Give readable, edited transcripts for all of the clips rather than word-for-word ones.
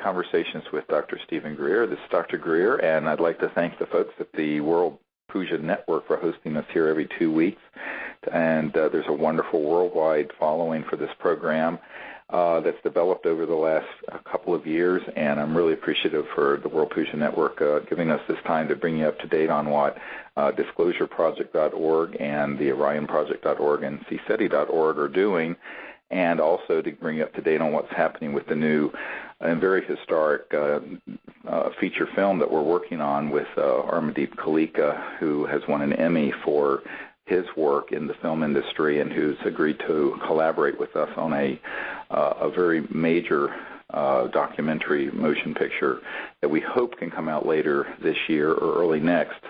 Conversations with Dr. Stephen Greer. This is Dr. Greer, and I'd like to thank the folks at the World Puja Network for hosting us here every 2 weeks. And there's a wonderful worldwide following for this program that's developed over the last couple of years, and I'm really appreciative for the World Puja Network giving us this time to bring you up to date on what DisclosureProject.org and the OrionProject.org and CSETI.org are doing, and also to bring you up to date on what's happening with the new and very historic feature film that we're working on with Armadeep Kalika, who has won an Emmy for his work in the film industry and who's agreed to collaborate with us on a very major documentary motion picture that we hope can come out later this year or early next,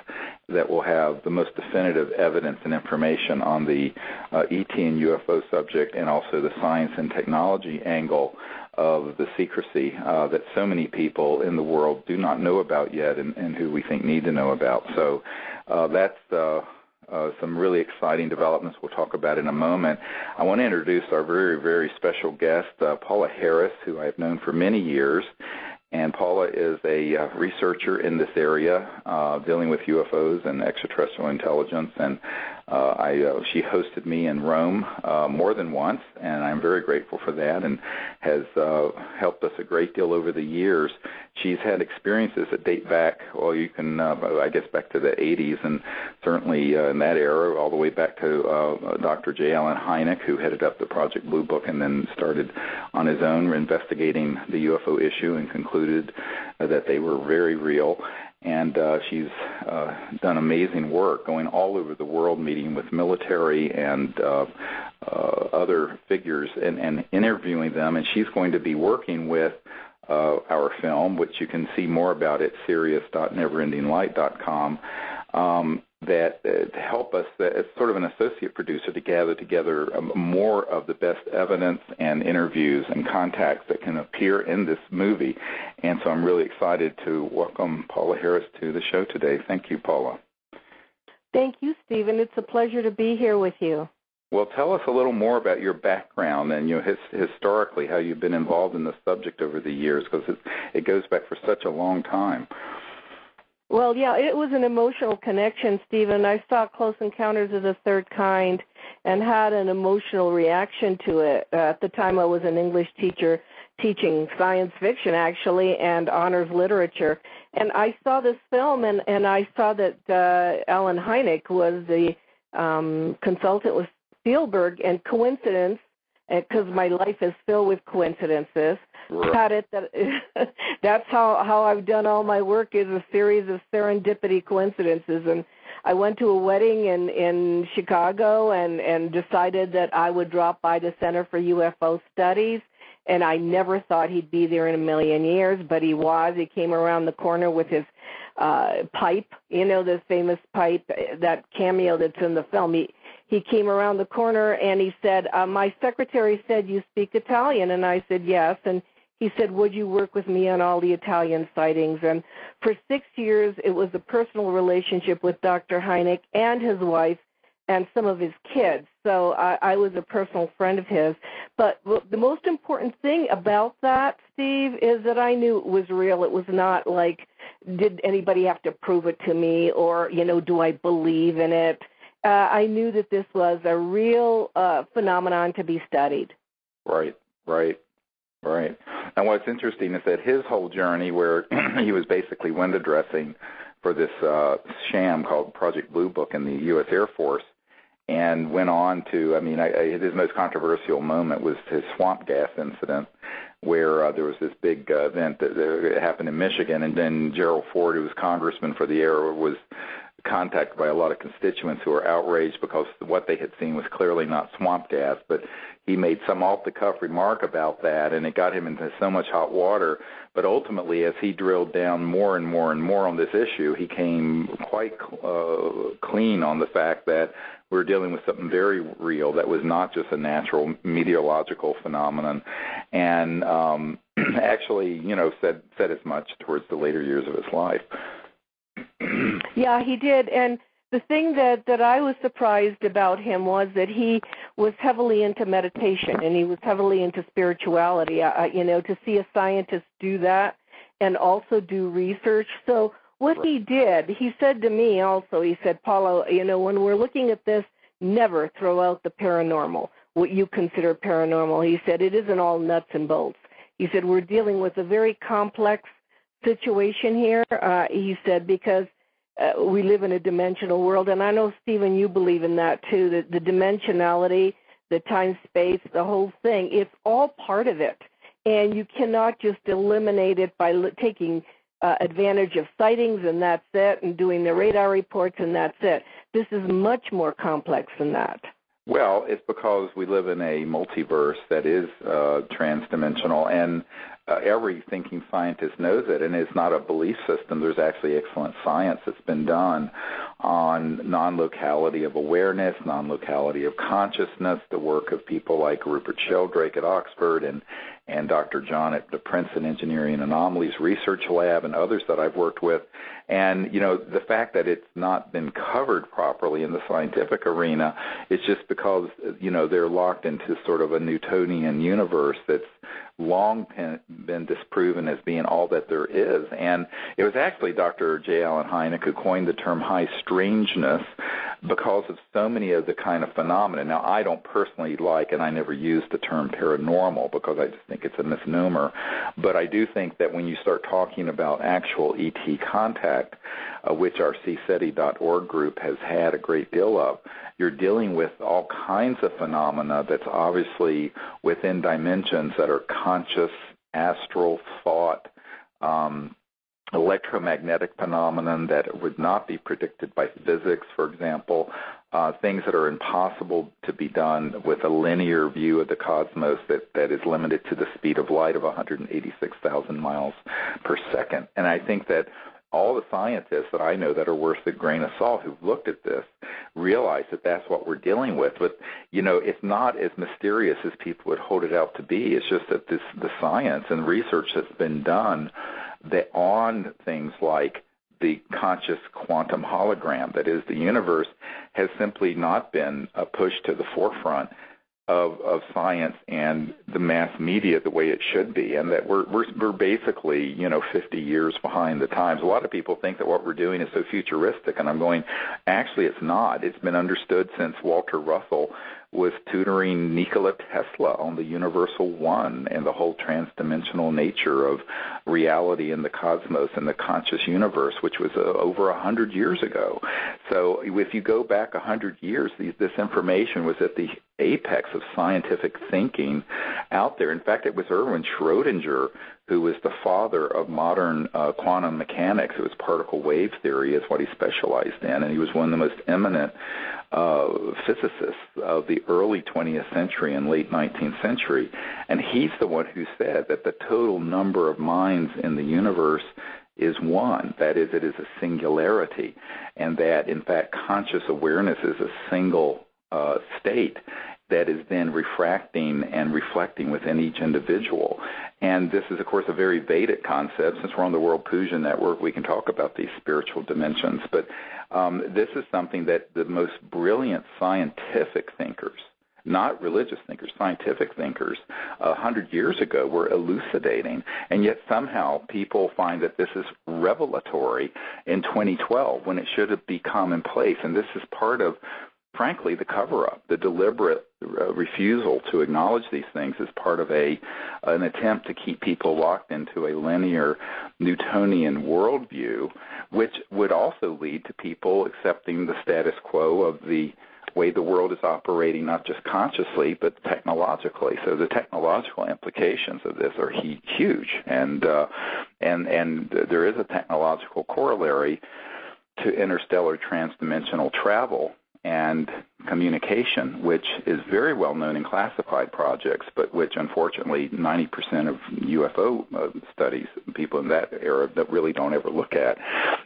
that will have the most definitive evidence and information on the ET and UFO subject, and also the science and technology angle of the secrecy that so many people in the world do not know about yet, and who we think need to know about. So that's some really exciting developments we'll talk about in a moment. I want to introduce our very, very special guest, Paola Harris, who I've known for many years. And Paola is a researcher in this area, dealing with UFOs and extraterrestrial intelligence. And she hosted me in Rome more than once, and I'm very grateful for that, and has helped us a great deal over the years. She's had experiences that date back, well, you can, I guess, back to the 80s, and certainly in that era, all the way back to Dr. J. Allen Hynek, who headed up the Project Blue Book and then started on his own investigating the UFO issue and concluded that they were very real. And she's done amazing work going all over the world, meeting with military and other figures and interviewing them. And she's going to be working with our film, which you can see more about at Sirius.neverendinglight.com, that to help us as sort of an associate producer to gather together more of the best evidence and interviews and contacts that can appear in this movie. And so I'm really excited to welcome Paola Harris to the show today. Thank you, Paola. Thank you, Stephen. It's a pleasure to be here with you. Well, tell us a little more about your background and historically how you've been involved in the subject over the years, because it goes back for such a long time. Well, yeah, it was an emotional connection, Stephen. I saw Close Encounters of the Third Kind and had an emotional reaction to it. At the time, I was an English teacher teaching science fiction, actually, and honors literature. And I saw this film, and I saw that Allen Hynek was the consultant with Spielberg, and coincidence, because my life is filled with coincidences, had it that that's how I've done all my work, is a series of serendipity coincidences. And I went to a wedding in Chicago and decided that I would drop by the Center for UFO Studies, and I never thought he'd be there in a million years, but he was. He came around the corner with his pipe, the famous pipe, that cameo that's in the film. He came around the corner and he said, my secretary said you speak Italian, and I said yes, and he said, would you work with me on all the Italian sightings? And for 6 years, it was a personal relationship with Dr. Hynek and his wife and some of his kids. So I was a personal friend of his. But the most important thing about that, Steve, is that I knew it was real. It was not like, did anybody have to prove it to me, or, do I believe in it? I knew that this was a real phenomenon to be studied. Right. And what's interesting is that his whole journey, where he was basically window dressing for this sham called Project Blue Book in the U.S. Air Force, and went on to, his most controversial moment was his swamp gas incident, where there was this big event that happened in Michigan, and then Gerald Ford, who was congressman for the era, was contacted by a lot of constituents who were outraged because what they had seen was clearly not swamp gas, but he made some off-the-cuff remark about that, and it got him into so much hot water. But ultimately, as he drilled down more and more and more on this issue, he came quite clean on the fact that we're dealing with something very real that was not just a natural meteorological phenomenon, and actually, said as much towards the later years of his life. Yeah, he did. And the thing that I was surprised about him was that he was heavily into meditation and he was heavily into spirituality. To see a scientist do that and also do research. So what he did, he said to me also, he said, Paula, when we're looking at this, never throw out the paranormal, what you consider paranormal. He said, it isn't all nuts and bolts. He said, we're dealing with a very complex situation here. He said, because we live in a dimensional world, and I know, Stephen, you believe in that too, the dimensionality, the time, space, the whole thing, it's all part of it. And you cannot just eliminate it by taking advantage of sightings and that's it, and doing the radar reports and that's it. This is much more complex than that. Well, it's because we live in a multiverse that is transdimensional, and every thinking scientist knows it, and it's not a belief system. There's actually excellent science that's been done on non-locality of awareness, non-locality of consciousness, the work of people like Rupert Sheldrake at Oxford and Dr. John at the Princeton Engineering Anomalies Research Lab and others that I've worked with. And, the fact that it's not been covered properly in the scientific arena is just because, they're locked into sort of a Newtonian universe that's long been disproven as being all that there is. And it was actually Dr. J. Allen Hynek who coined the term high strangeness because of so many of the kind of phenomena. Now, I don't personally like, and I never use the term paranormal because I just think it's a misnomer, but I do think that when you start talking about actual ET contact, which our CSETI.org group has had a great deal of, you're dealing with all kinds of phenomena that's obviously within dimensions that are conscious, astral, thought, electromagnetic phenomenon that would not be predicted by physics, for example, things that are impossible to be done with a linear view of the cosmos that is limited to the speed of light of 186,000 miles per second. And I think that all the scientists that I know that are worth a grain of salt who've looked at this realize that that's what we're dealing with. But, it's not as mysterious as people would hold it out to be. It's just that the science and research that's been done on things like the conscious quantum hologram, that is the universe, has simply not been pushed to the forefront of science and the mass media the way it should be, and that we're basically 50 years behind the times. A lot of people think that what we're doing is so futuristic, and I'm going, actually it's not. It's been understood since Walter Russell was tutoring Nikola Tesla on the Universal One and the whole transdimensional nature of reality in the cosmos and the conscious universe, which was over 100 years ago. So if you go back 100 years, this information was at the apex of scientific thinking out there. In fact, it was Erwin Schrödinger who was the father of modern quantum mechanics. It was particle wave theory is what he specialized in, and he was one of the most eminent physicists of the early 20th century and late 19th century. And he's the one who said that the total number of minds in the universe is one. That is, it is a singularity, and that, in fact, conscious awareness is a single state that is then refracting and reflecting within each individual. And this is, of course, a very Vedic concept. Since we're on the World Puja Network, we can talk about these spiritual dimensions. But this is something that the most brilliant scientific thinkers, not religious thinkers, scientific thinkers, 100 years ago were elucidating. And yet somehow people find that this is revelatory in 2012 when it should have be commonplace. And this is part of, frankly, the cover-up. The deliberate refusal to acknowledge these things is part of an attempt to keep people locked into a linear Newtonian worldview, which would also lead to people accepting the status quo of the way the world is operating, not just consciously, but technologically. So the technological implications of this are huge, and there is a technological corollary to interstellar transdimensional travel and communication, which is very well known in classified projects, but which unfortunately 90% of UFO studies, people in that era, that really don't ever look at.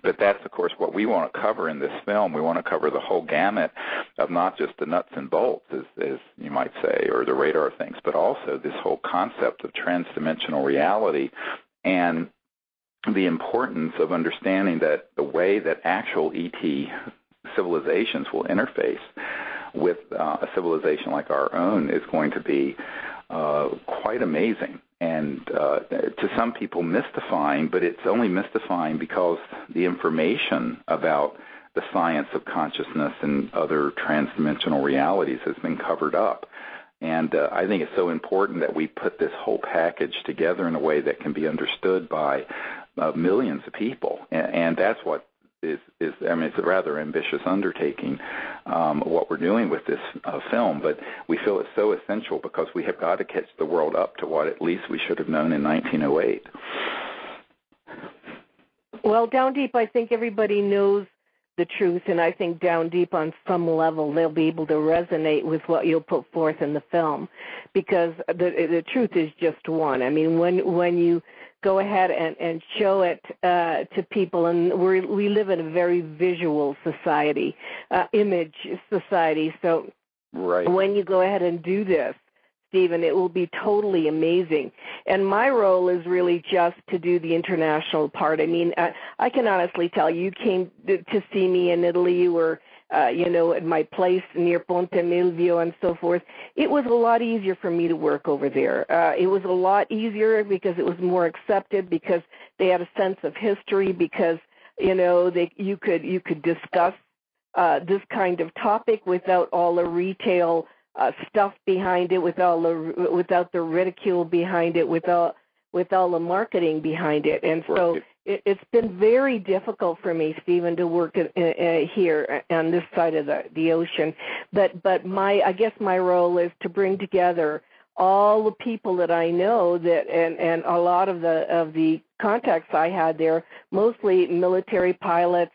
But that's, of course, what we want to cover in this film. We want to cover the whole gamut of not just the nuts and bolts, as you might say, or the radar things, but also this whole concept of transdimensional reality and the importance of understanding that the way that actual ET civilizations will interface with a civilization like our own is going to be quite amazing. And to some people mystifying, but it's only mystifying because the information about the science of consciousness and other transdimensional realities has been covered up. And I think it's so important that we put this whole package together in a way that can be understood by millions of people. And that's what is I mean, it's a rather ambitious undertaking, what we're doing with this film, but we feel it's so essential because we have got to catch the world up to what at least we should have known in 1908. Well, down deep, I think everybody knows the truth, and I think down deep on some level they'll be able to resonate with what you'll put forth in the film, because the truth is just one. I mean, when you go ahead and show it to people, and we live in a very visual society, image society, so right. When you go ahead and do this, Stephen, it will be totally amazing. And my role is really just to do the international part. I mean, I can honestly tell you came to see me in Italy. You were, at my place near Ponte Milvio and so forth. It was a lot easier for me to work over there. It was a lot easier because it was more accepted, because they had a sense of history, because, you could discuss this kind of topic without all the retail stuff behind it, without the ridicule behind it, with all the marketing behind it. And so it's been very difficult for me, Stephen, to work here on this side of the ocean. But I guess my role is to bring together all the people that I know, that and a lot of the contacts I had there, mostly military pilots,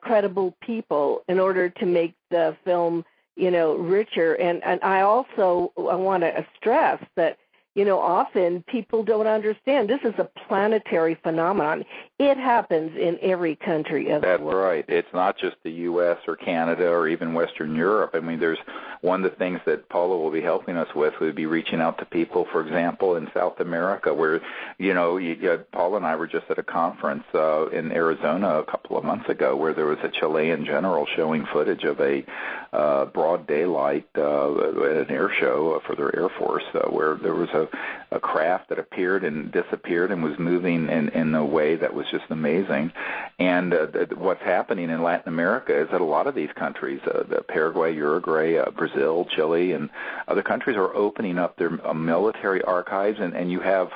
credible people, in order to make the film richer. And I also want to stress that, often people don't understand this is a planetary phenomenon. It happens in every country of the world. That's right. It's not just the U.S. or Canada or even Western Europe. I mean, there's one of the things that Paola will be helping us with would be reaching out to people, for example, in South America, where, Paola and I were just at a conference in Arizona a couple of months ago where there was a Chilean general showing footage of a broad daylight at an air show for their Air Force where there was a craft that appeared and disappeared and was moving in a way that was just amazing. And what's happening in Latin America is that a lot of these countries, Paraguay, Uruguay, Brazil, Chile, and other countries are opening up their military archives, and you have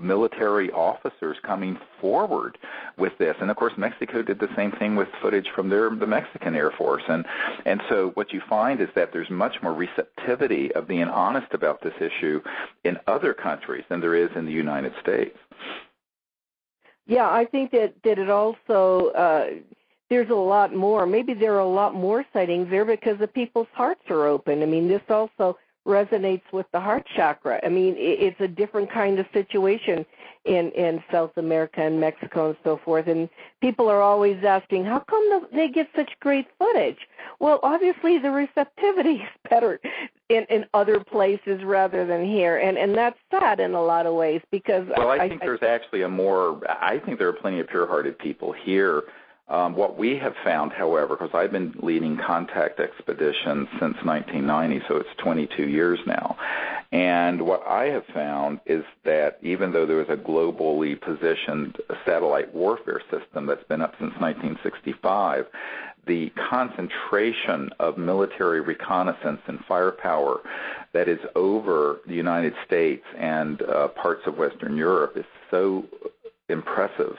military officers coming forward with this. And, of course, Mexico did the same thing with footage from the Mexican Air Force. And so what you find is that there's much more receptivity of being honest about this issue in other countries than there is in the United States. Yeah, I think that it also there's a lot more. Maybe there are a lot more sightings there because the people's hearts are open. I mean, this also resonates with the heart chakra. I mean, it's a different kind of situation in South America and Mexico and so forth. And people are always asking, how come they get such great footage? Well, obviously the receptivity is better in other places rather than here. And that's sad in a lot of ways because... Well, I think there's actually I think there are plenty of pure-hearted people here. What we have found, however, because I've been leading contact expeditions since 1990, so it's 22 years now, and what I have found is that even though there was a globally positioned satellite warfare system that's been up since 1965, the concentration of military reconnaissance and firepower that is over the United States and parts of Western Europe is so impressive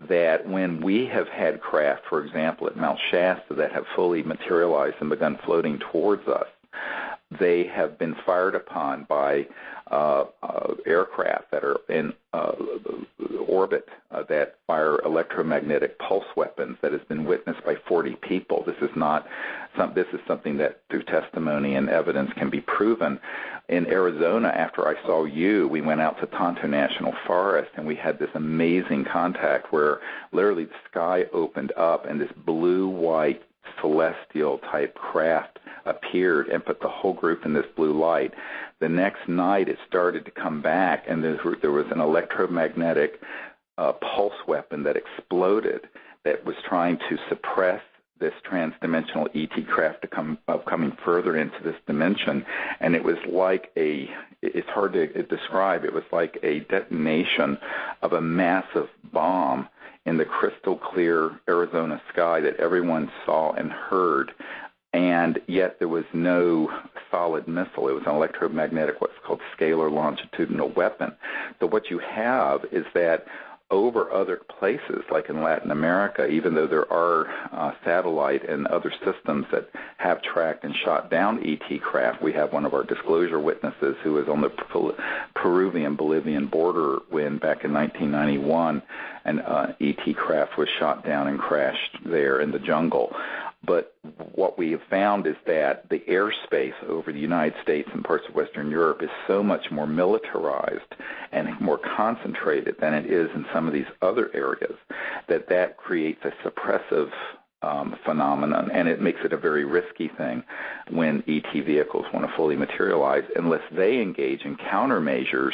that when we have had craft, for example, at Mount Shasta that have fully materialized and begun floating towards us, they have been fired upon by aircraft that are in orbit that fire electromagnetic pulse weapons that has been witnessed by 40 people. This is something that through testimony and evidence can be proven. In Arizona, after I saw you, we went out to Tonto National Forest and we had this amazing contact where literally the sky opened up and this blue-white celestial type craft appeared and put the whole group in this blue light. The next night it started to come back and there was an electromagnetic pulse weapon that exploded that was trying to suppress this transdimensional ET craft coming further into this dimension, and it was like it's hard to describe, it was like a detonation of a massive bomb in the crystal clear Arizona sky that everyone saw and heard, and yet there was no solid missile. It was an electromagnetic, what's called scalar longitudinal weapon. So what you have is that over other places, like in Latin America, even though there are satellite and other systems that have tracked and shot down ET craft, we have one of our disclosure witnesses who was on the Peruvian-Bolivian border when back in 1991 an ET craft was shot down and crashed there in the jungle. But what we have found is that the airspace over the United States and parts of Western Europe is so much more militarized and more concentrated than it is in some of these other areas that creates a suppressive phenomenon, and it makes it a very risky thing when ET vehicles want to fully materialize unless they engage in countermeasures,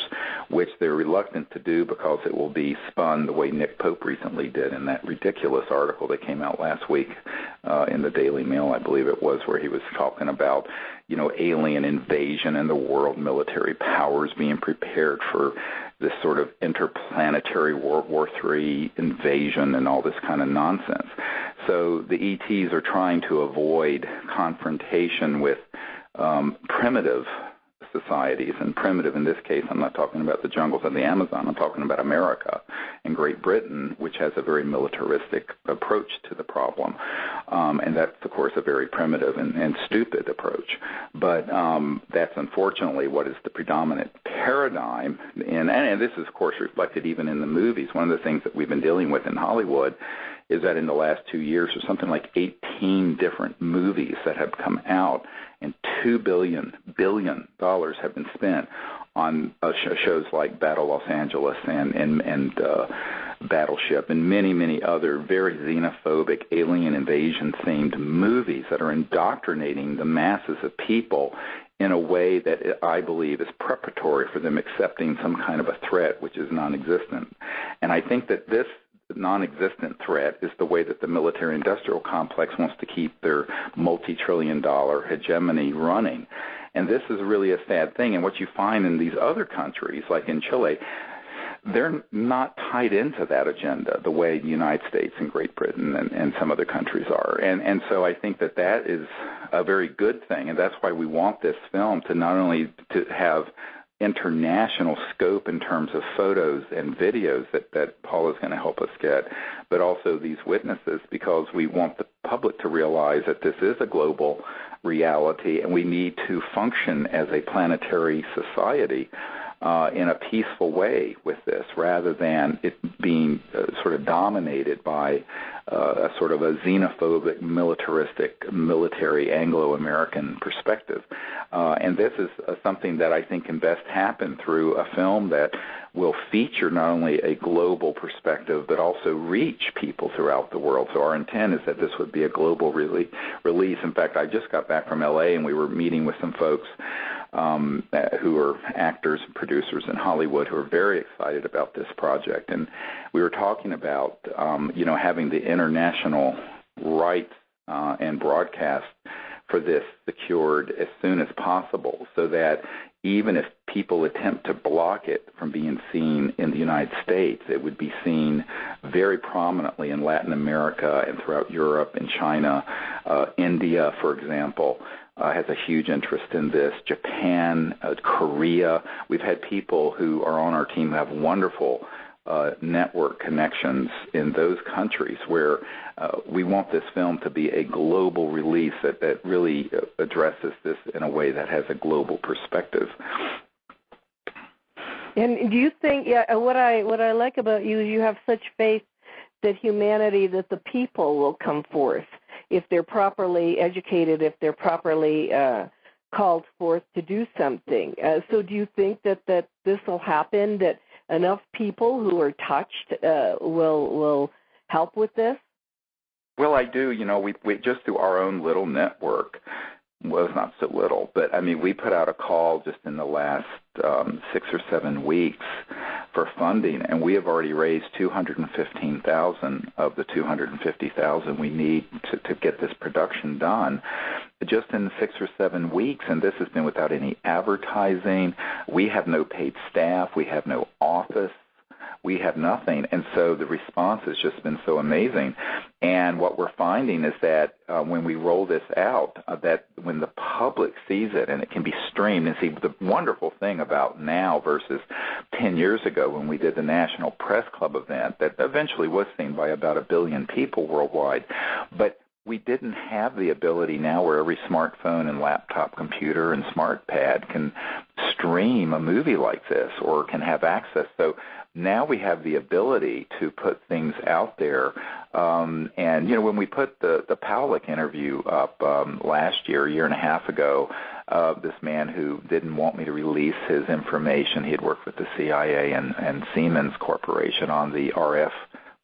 which they're reluctant to do because it will be spun the way Nick Pope recently did in that ridiculous article that came out last week in the Daily Mail, I believe it was, where he was talking about, alien invasion and the world military powers being prepared for this sort of interplanetary World War III invasion and all this kind of nonsense. So the ETs are trying to avoid confrontation with primitive societies, and primitive in this case, I'm not talking about the jungles of the Amazon, I'm talking about America and Great Britain, which has a very militaristic approach to the problem. And that's, of course, a very primitive and stupid approach. But that's unfortunately what is the predominant paradigm. And this is, of course, reflected even in the movies. One of the things that we've been dealing with in Hollywood is that in the last 2 years, there's something like 18 different movies that have come out, and $2 billion have been spent on shows like Battle Los Angeles and Battleship and many, many other very xenophobic, alien invasion-themed movies that are indoctrinating the masses of people in a way that I believe is preparatory for them accepting some kind of a threat which is non-existent. And I think that this non-existent threat is the way that the military-industrial complex wants to keep their multi-trillion-dollar hegemony running. And this is really a sad thing. And what you find in these other countries, like in Chile, they're not tied into that agenda the way the United States and Great Britain and some other countries are. And so I think that is a very good thing, and that's why we want this film to not only to have international scope in terms of photos and videos that Paula is going to help us get, but also these witnesses, because we want the public to realize that this is a global reality and we need to function as a planetary society in a peaceful way with this, rather than it being sort of dominated by a sort of a xenophobic, militaristic, military Anglo-American perspective. And this is something that I think can best happen through a film that will feature not only a global perspective, but also reach people throughout the world. So our intent is that this would be a global release. In fact, I just got back from L.A., and we were meeting with some folks who are actors and producers in Hollywood who are very excited about this project. And we were talking about, having the international rights and broadcast for this secured as soon as possible, so that even if people attempt to block it from being seen in the United States, it would be seen very prominently in Latin America and throughout Europe and China. India, for example, has a huge interest in this. Japan, Korea. We've had people who are on our team who have wonderful network connections in those countries where we want this film to be a global release that really addresses this in a way that has a global perspective. And do you think, what I like about you is you have such faith that humanity, that the people will come forth if they're properly educated, if they're properly called forth to do something. So do you think that this will happen, that enough people who are touched will help with this? Well, I do. We just through our own little network, well, it's not so little, but I mean, we put out a call just in the last 6 or 7 weeks for funding, and we have already raised $215,000 of the $250,000 we need to get this production done just in 6 or 7 weeks, and this has been without any advertising. We have no paid staff. We have no office. We have nothing, and so the response has just been so amazing. And what we're finding is that when we roll this out, that when the public sees it and it can be streamed, and see, the wonderful thing about now versus 10 years ago when we did the National Press Club event that eventually was seen by about 1 billion people worldwide, but we didn't have the ability now where every smartphone and laptop computer and smart pad can stream a movie like this or can have access. So now we have the ability to put things out there. And, when we put the Paola interview up last year, a year and a half ago, this man who didn't want me to release his information, he had worked with the CIA and Siemens Corporation on the RF,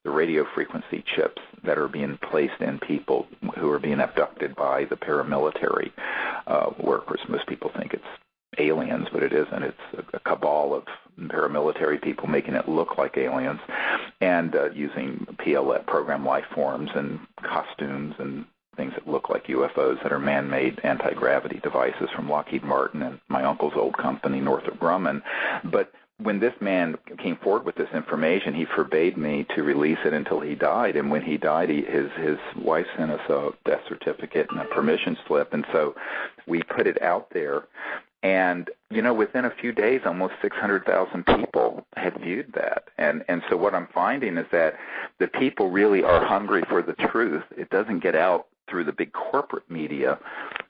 the radio frequency chips that are being placed in people who are being abducted by the paramilitary workers. Most people think it's aliens, but it isn't. It's a cabal of paramilitary people making it look like aliens and using PLF, program life forms, and costumes and things that look like UFOs that are man-made anti-gravity devices from Lockheed Martin and my uncle's old company, Northrop Grumman. But when this man came forward with this information, he forbade me to release it until he died. And when he died, his wife sent us a death certificate and a permission slip. And so we put it out there. And, within a few days, almost 600,000 people had viewed that. And so what I'm finding is that the people really are hungry for the truth. It doesn't get out through the big corporate media.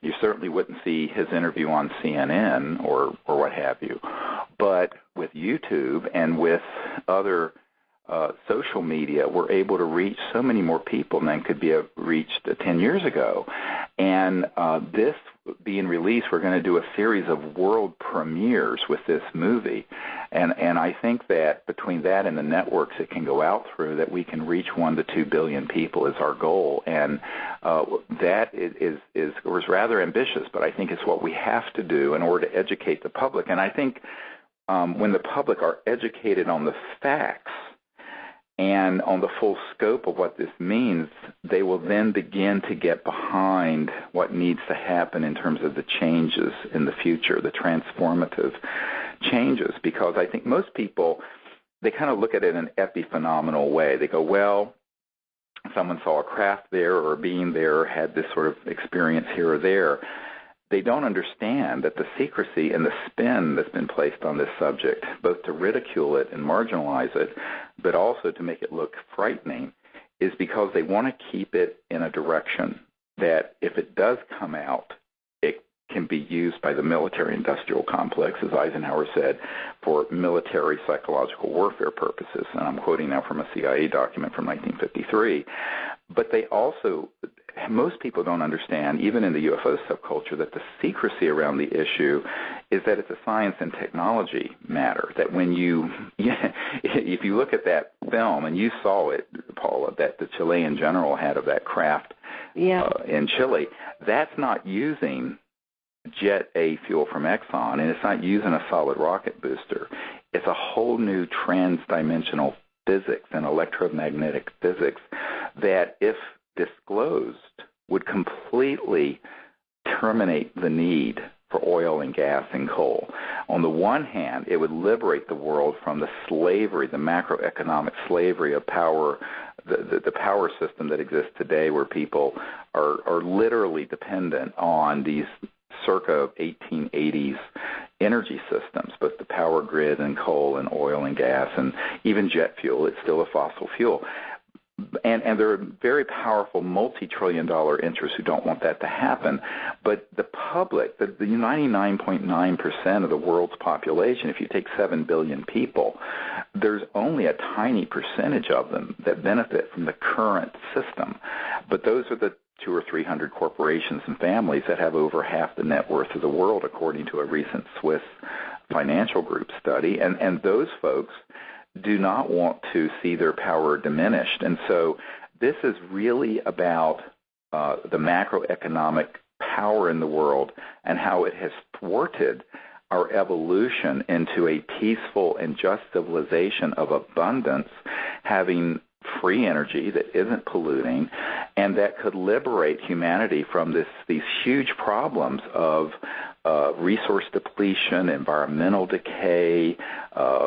You certainly wouldn't see his interview on CNN or what have you. But with YouTube and with other social media, we're able to reach so many more people than could be reached 10 years ago. And this being released, we're going to do a series of world premieres with this movie. And I think that between that and the networks it can go out through, that we can reach 1 to 2 billion people is our goal. And that was rather ambitious, but I think it's what we have to do in order to educate the public. And I think when the public are educated on the facts and on the full scope of what this means, they will then begin to get behind what needs to happen in terms of the changes in the future, the transformative changes. Because I think most people, they kind of look at it in an epiphenomenal way. They go, well, someone saw a craft there or a being there, or had this sort of experience here or there. They don't understand that the secrecy and the spin that's been placed on this subject, both to ridicule it and marginalize it, but also to make it look frightening, is because they want to keep it in a direction that if it does come out, it can be used by the military-industrial complex, as Eisenhower said, for military psychological warfare purposes. And I'm quoting now from a CIA document from 1953. But they also, most people don't understand, even in the UFO subculture, that the secrecy around the issue is that it's a science and technology matter. That when if you look at that film, and you saw it, Paula, that the Chilean general had of that craft in Chile, that's not using Jet A fuel from Exxon, and it's not using a solid rocket booster. It's a whole new trans-dimensional physics and electromagnetic physics that, if disclosed, would completely terminate the need for oil and gas and coal. On the one hand, it would liberate the world from the slavery, the macroeconomic slavery of power, the power system that exists today, where people are literally dependent on these circa 1880s energy systems, both the power grid and coal and oil and gas and even jet fuel. It's still a fossil fuel. And there are very powerful multi-trillion-dollar interests who don't want that to happen. But the public, the 99.9% of the world's population, if you take 7 billion people, there's only a tiny percentage of them that benefit from the current system. But those are the 200 or 300 corporations and families that have over half the net worth of the world, according to a recent Swiss financial group study. And those folks do not want to see their power diminished. And so this is really about the macroeconomic power in the world and how it has thwarted our evolution into a peaceful and just civilization of abundance, having free energy that isn't polluting, and that could liberate humanity from these huge problems of resource depletion, environmental decay,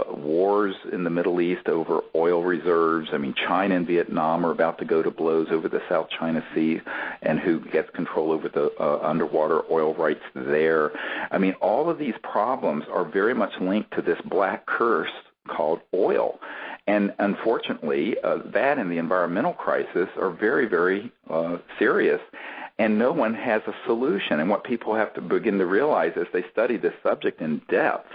wars in the Middle East over oil reserves. I mean, China and Vietnam are about to go to blows over the South China Sea and who gets control over the underwater oil rights there. I mean, all of these problems are very much linked to this black curse called oil. And unfortunately, that and the environmental crisis are very, very serious, and no one has a solution. And what people have to begin to realize as they study this subject in depth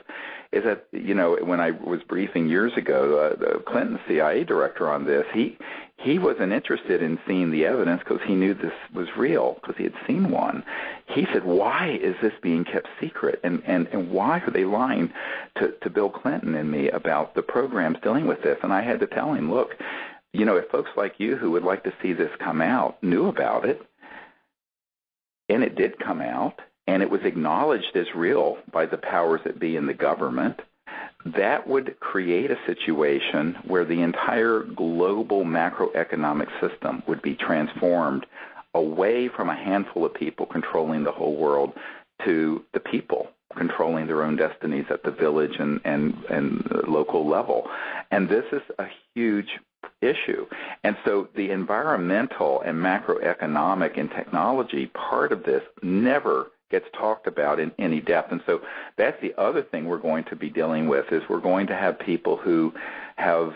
is that, you know, when I was briefing years ago, the Clinton CIA director on this, he wasn't interested in seeing the evidence because he knew this was real, because he had seen one. He said, why is this being kept secret? And why are they lying to Bill Clinton and me about the programs dealing with this? And I had to tell him, look, you know, if folks like you who would like to see this come out knew about it, and it did come out, and it was acknowledged as real by the powers that be in the government, that would create a situation where the entire global macroeconomic system would be transformed away from a handful of people controlling the whole world to the people controlling their own destinies at the village and local level. And this is a huge issue. And so the environmental and macroeconomic and technology part of this never gets talked about in any depth. And so that's the other thing we're going to be dealing with, is we're going to have people who have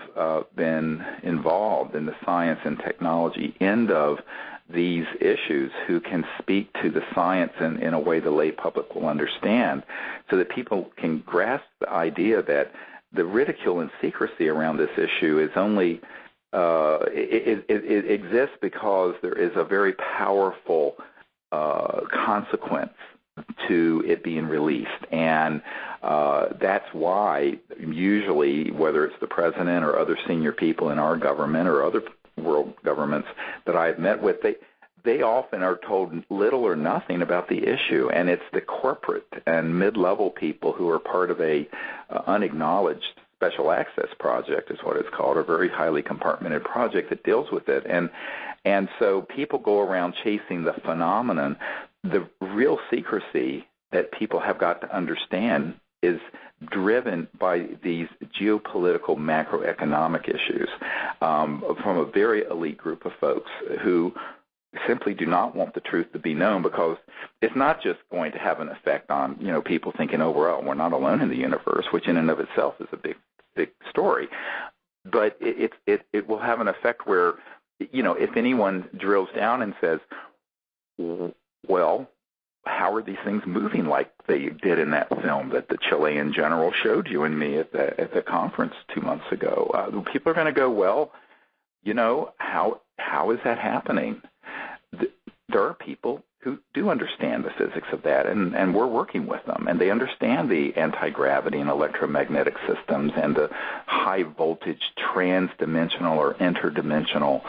been involved in the science and technology end of these issues who can speak to the science in a way the lay public will understand, so that people can grasp the idea that the ridicule and secrecy around this issue is only it exists because there is a very powerful consequence to it being released. And that's why usually, whether it's the president or other senior people in our government or other world governments that I've met with, they often are told little or nothing about the issue. And it's the corporate and mid-level people who are part of a unacknowledged special access project, is what it's called, a very highly compartmented project that deals with it. And so people go around chasing the phenomenon. The real secrecy that people have got to understand is driven by these geopolitical macroeconomic issues from a very elite group of folks who simply do not want the truth to be known, because it's not just going to have an effect on, you know, people thinking, oh, we're not alone in the universe, which in and of itself is a big story. But it will have an effect where, you know, if anyone drills down and says, well, how are these things moving like they did in that film that the Chilean general showed you and me at the conference 2 months ago? People are going to go, well, you know, how is that happening? There are people who do understand the physics of that, and we're working with them, and they understand the anti-gravity and electromagnetic systems and the high-voltage trans-dimensional or interdimensional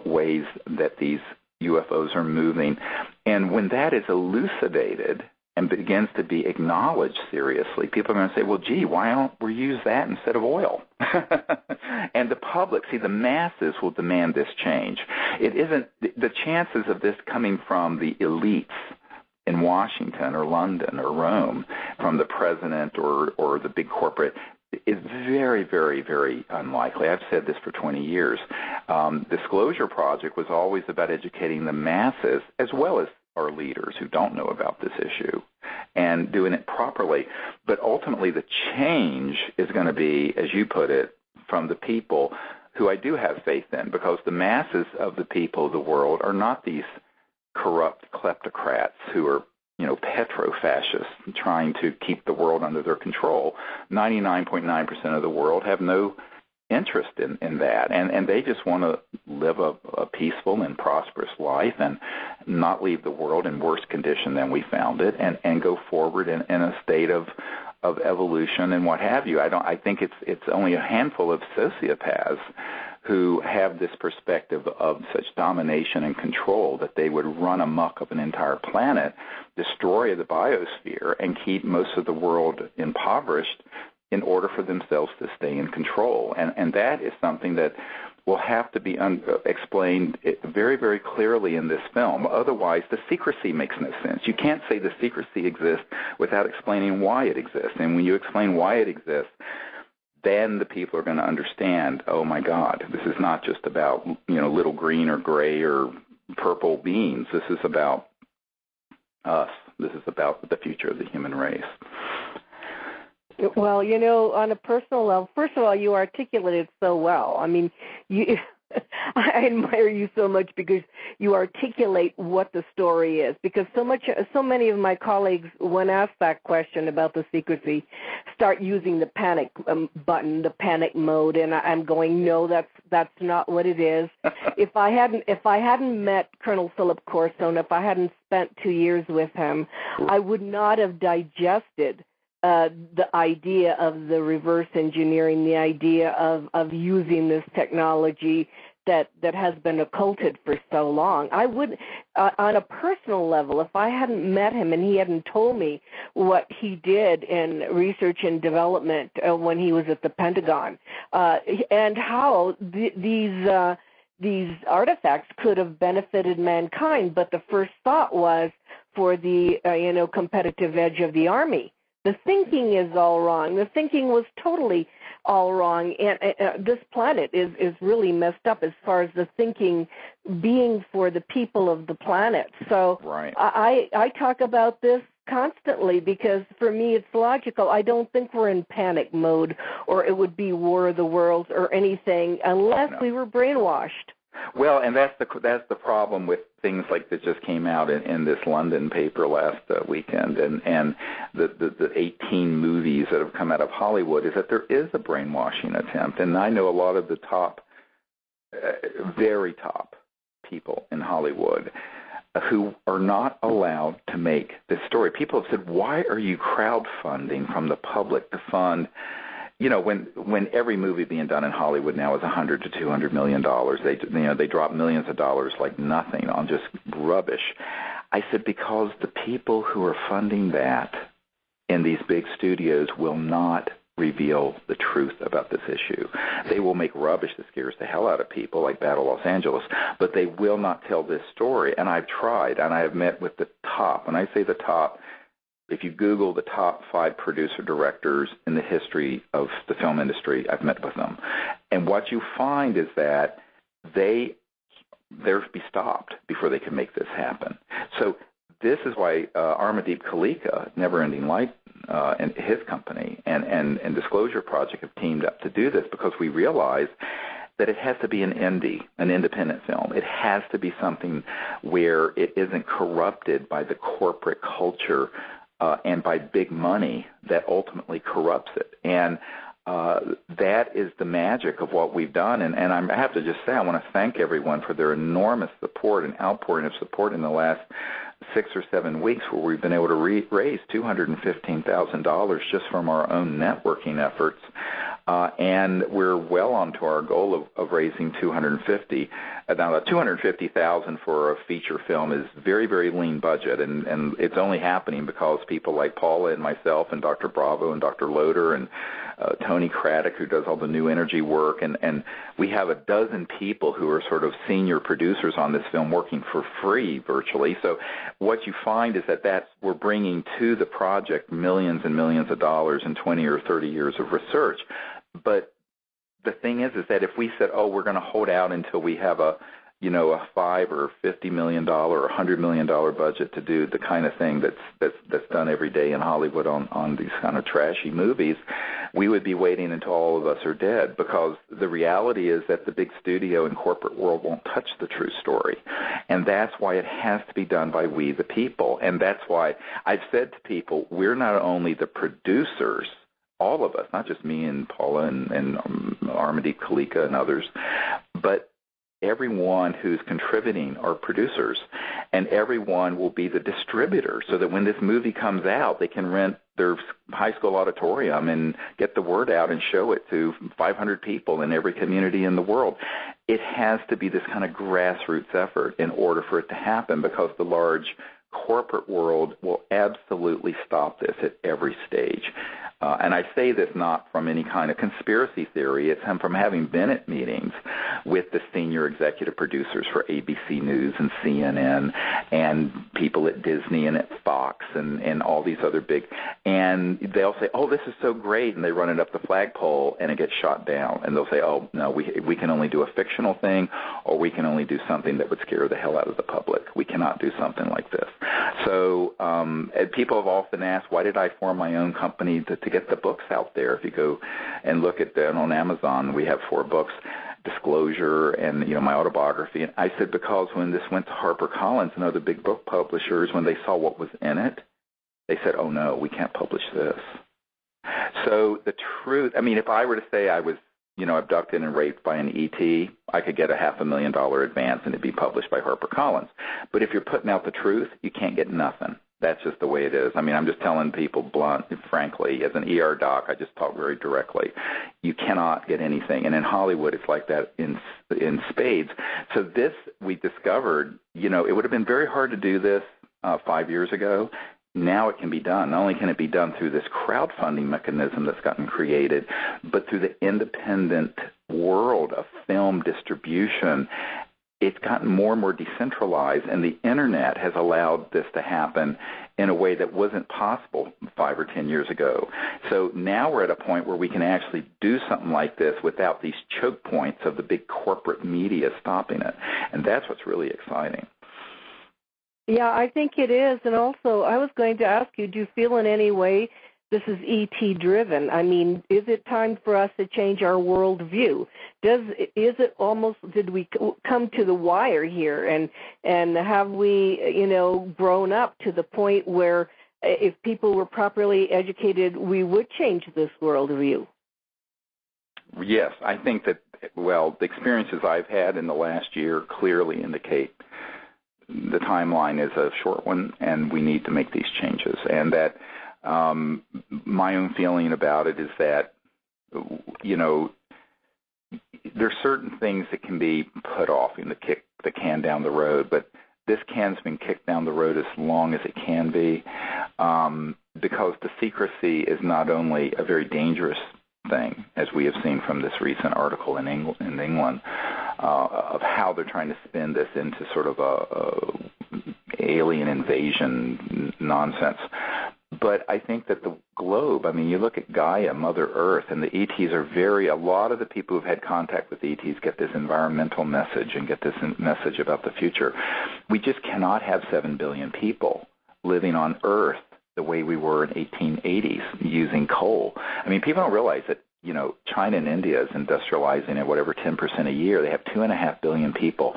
ways that these UFOs are moving. And when that is elucidated and begins to be acknowledged seriously, people are going to say, well, gee, why don't we use that instead of oil? And the public, see, the masses will demand this change. It isn't the chances of this coming from the elites in Washington or London or Rome, from the president or the big corporate, is very, very, very unlikely. I've said this for 20 years. Disclosure Project was always about educating the masses as well as our leaders who don't know about this issue and doing it properly. But ultimately the change is going to be, as you put it, from the people who I do have faith in, because the masses of the people of the world are not these corrupt kleptocrats who are, you know, petro-fascists trying to keep the world under their control. 99.9% of the world have no interest in that, and they just want to live a peaceful and prosperous life and not leave the world in worse condition than we found it, and go forward in a state of evolution and what have you. I think it's only a handful of sociopaths who have this perspective of such domination and control that they would run amok of an entire planet, destroy the biosphere, and keep most of the world impoverished in order for themselves to stay in control. And that is something that will have to be explained very, very clearly in this film. Otherwise, the secrecy makes no sense. You can't say the secrecy exists without explaining why it exists. And when you explain why it exists, then the people are going to understand, oh, my God, this is not just about, little green or gray or purple beings. This is about us. This is about the future of the human race. Well, on a personal level, first of all, you articulated so well. I mean, I admire you so much because you articulate what the story is. Because so many of my colleagues, when asked that question about the secrecy, start using the panic button, the panic mode, and I'm going, no, that's not what it is. If I hadn't met Colonel Philip Corstone, if I hadn't spent 2 years with him, I would not have digested the idea of the reverse engineering, the idea of using this technology that has been occulted for so long. I would, on a personal level, if I hadn't met him and he hadn't told me what he did in research and development when he was at the Pentagon, and how these artifacts could have benefited mankind, but the first thought was for the competitive edge of the Army. The thinking is all wrong. The thinking was totally all wrong, and this planet is really messed up as far as the thinking being for the people of the planet. So right. I talk about this constantly because for me it's logical. I don't think we're in panic mode or it would be War of the Worlds or anything unless we were brainwashed. Well, and that's the problem with things like that just came out in this London paper last weekend, and the 18 movies that have come out of Hollywood, is that there is a brainwashing attempt. And I know a lot of the top, very top people in Hollywood who are not allowed to make this story. People have said, why are you crowdfunding from the public to fund? When every movie being done in Hollywood now is $100 to $200 million, they drop millions of dollars like nothing on just rubbish. I said, because the people who are funding that in these big studios will not reveal the truth about this issue. They will make rubbish that scares the hell out of people, like Battle Los Angeles, but they will not tell this story. And I've tried, and I have met with the top. When I say the top, if you Google the top 5 producer-directors in the history of the film industry, I've met with them. And what you find is that they're to be stopped before they can make this happen. So this is why Armadeep Kalika, Never Ending Light, and his company, and Disclosure Project have teamed up to do this, because we realize that it has to be an indie, an independent film. It has to be something where it isn't corrupted by the corporate culture and by big money that ultimately corrupts it. And that is the magic of what we've done. And I have to just say, I want to thank everyone for their enormous support and outpouring of support in the last 6 or 7 weeks, where we've been able to raise $215,000 just from our own networking efforts. And we're well onto our goal of raising $250,000. Now, $250,000 for a feature film is very, very lean budget, and it's only happening because people like Paola and myself and Dr. Bravo and Dr. Loader and Tony Craddock, who does all the new energy work, and we have a dozen people who are sort of senior producers on this film working for free virtually. So what you find is that we're bringing to the project millions and millions of dollars in 20 or 30 years of research. But the thing is that if we said, oh, we're going to hold out until we have a $5 or $50 million or $100 million budget to do the kind of thing that's done every day in Hollywood on these kind of trashy movies, we would be waiting until all of us are dead, because the reality is that the big studio and corporate world won't touch the true story. And that's why it has to be done by we the people. And that's why I've said to people, we're not only the producers, all of us, not just me and Paula and Armadeep Kalika and others, but everyone who's contributing are producers, and everyone will be the distributor, so that when this movie comes out, they can rent their high school auditorium and get the word out and show it to 500 people in every community in the world. It has to be this kind of grassroots effort in order for it to happen, because the large corporate world will absolutely stop this at every stage. And I say this not from any kind of conspiracy theory. It's from having been at meetings with the senior executive producers for ABC News and CNN and people at Disney and at Fox and all these other big, and they'll say, oh, this is so great, and they run it up the flagpole and it gets shot down. And they'll say, oh, no, we can only do a fictional thing, or we can only do something that would scare the hell out of the public. We cannot do something like this. So people have often asked, why did I form my own company to get the books out there? If you go and look at them on Amazon, we have 4 books, Disclosure and, my autobiography. And I said, because when this went to HarperCollins and other big book publishers, when they saw what was in it, they said, oh, no, we can't publish this. So the truth, if I were to say I was, abducted and raped by an ET, I could get a $500,000 advance and it'd be published by HarperCollins. But if you're putting out the truth, you can't get nothing. That's just the way it is. I'm just telling people blunt, frankly, as an ER doc, I just talk very directly. You cannot get anything. And in Hollywood, it's like that in spades. So this, we discovered, it would have been very hard to do this 5 years ago. Now it can be done. Not only can it be done through this crowdfunding mechanism that's gotten created, but through the independent world of film distribution. It's gotten more and more decentralized, and the Internet has allowed this to happen in a way that wasn't possible 5 or 10 years ago. So now we're at a point where we can actually do something like this without these choke points of the big corporate media stopping it, and that's what's really exciting. Yeah, I think it is. And also, I was going to ask you, do you feel in any way this is ET-driven? Is it time for us to change our worldview? Is it almost, did we come to the wire here? And have we, grown up to the point where if people were properly educated, we would change this worldview? Yes, I think that, the experiences I've had in the last year clearly indicate the timeline is a short one, and we need to make these changes. And that my own feeling about it is that, there's certain things that can be put off and kick the can down the road, but this can's been kicked down the road as long as it can be, because the secrecy is not only a very dangerous thing, as we have seen from this recent article in England, of how they're trying to spin this into sort of a alien invasion nonsense. But I think that the globe, you look at Gaia, Mother Earth, and the ETs are a lot of the people who've had contact with ETs get this environmental message and get this message about the future. We just cannot have 7 billion people living on Earth the way we were in 1880s using coal. People don't realize that, China and India is industrializing at whatever 10% a year. They have 2.5 billion people.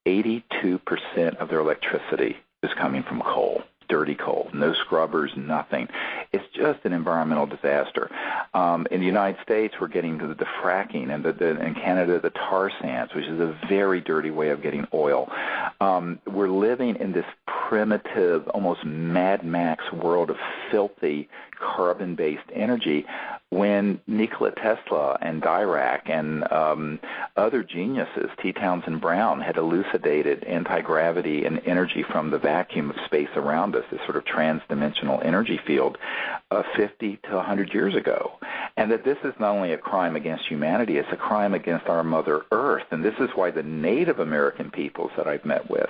82% of their electricity is coming from coal. Dirty coal, no scrubbers, nothing. It's just an environmental disaster. In the United States, we're getting to the fracking, and in Canada, the tar sands, which is a very dirty way of getting oil. We're living in this primitive, almost Mad Max world of filthy carbon-based energy, when Nikola Tesla and Dirac and other geniuses, T. Townsend Brown, had elucidated anti-gravity and energy from the vacuum of space around us, this sort of trans-dimensional energy field, 50 to 100 years ago. And that this is not only a crime against humanity, it's a crime against our Mother Earth. And this is why the Native American peoples that I've met with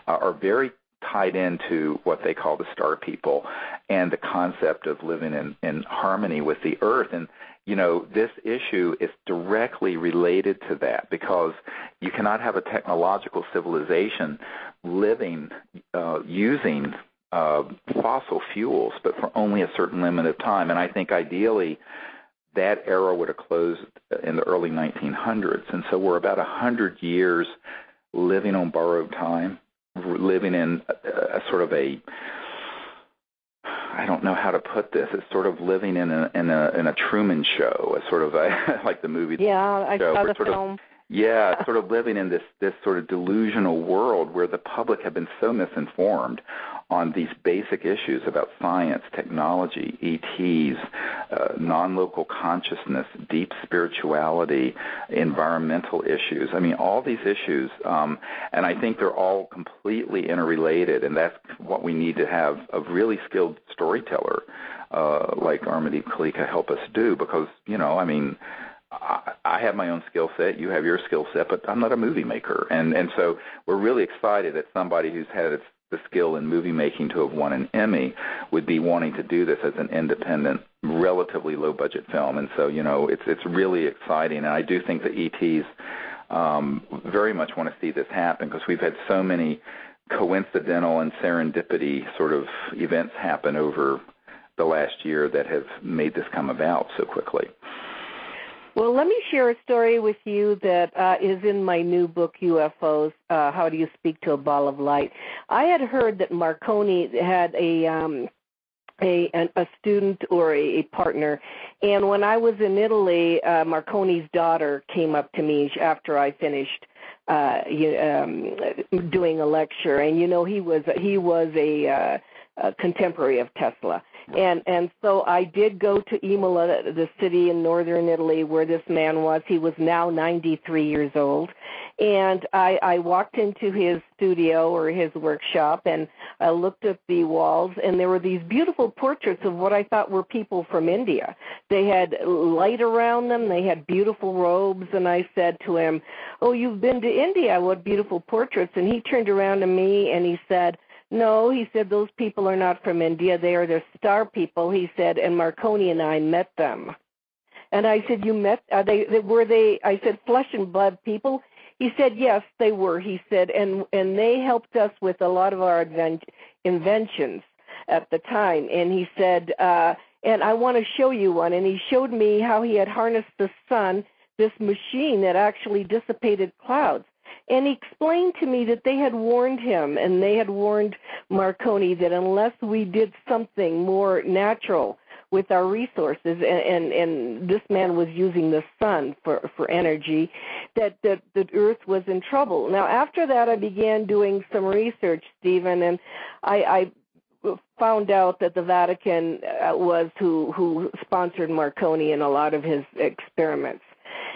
are very tied into what they call the Star People and the concept of living in harmony with the Earth. And, this issue is directly related to that, because you cannot have a technological civilization living using fossil fuels, but for only a certain limit of time. And I think ideally that era would have closed in the early 1900s. And so we're about 100 years living on borrowed time, living in a sort of a, I don't know how to put this. It's sort of living in a Truman Show, a sort of like the movie. Yeah, I saw the film. Yeah, sort of living in this sort of delusional world where the public have been so misinformed on these basic issues about science, technology, ETs, non-local consciousness, deep spirituality, environmental issues. I mean, all these issues, and I think they're all completely interrelated, and that's what we need to have a really skilled storyteller like Armadi Kalika help us do, because, I mean, I have my own skill set, you have your skill set, but I'm not a movie maker. And so we're really excited that somebody who's had the skill in movie making to have won an Emmy would be wanting to do this as an independent, relatively low-budget film. And so, it's really exciting. And I do think the ETs very much want to see this happen, because we've had so many coincidental and serendipity sort of events happen over the last year that have made this come about so quickly. Well, let me share a story with you that is in my new book, UFOs, How Do You Speak to a Ball of Light. I had heard that Marconi had a student or a partner, and when I was in Italy, Marconi's daughter came up to me after I finished doing a lecture, and he was a contemporary of Tesla. And so I did go to Imola, the city in northern Italy where this man was. He was now 93 years old. And I walked into his studio or his workshop, and I looked at the walls, and there were these beautiful portraits of what I thought were people from India. They had light around them. They had beautiful robes. And I said to him, "Oh, you've been to India. What beautiful portraits." And he turned around to me and he said, "No," he said, "those people are not from India. They are the star people," he said, "and Marconi and I met them." And I said, "You met, were they, I said, flesh and blood people?" He said, "Yes, they were," he said, and they helped us with a lot of our inventions at the time. And he said, "And I want to show you one." And he showed me how he had harnessed the sun, this machine that actually dissipated clouds. And he explained to me that they had warned him, and they had warned Marconi that unless we did something more natural with our resources, and this man was using the sun for energy, that the Earth was in trouble. Now, after that, I began doing some research, Stephen, and I found out that the Vatican was who sponsored Marconi in a lot of his experiments.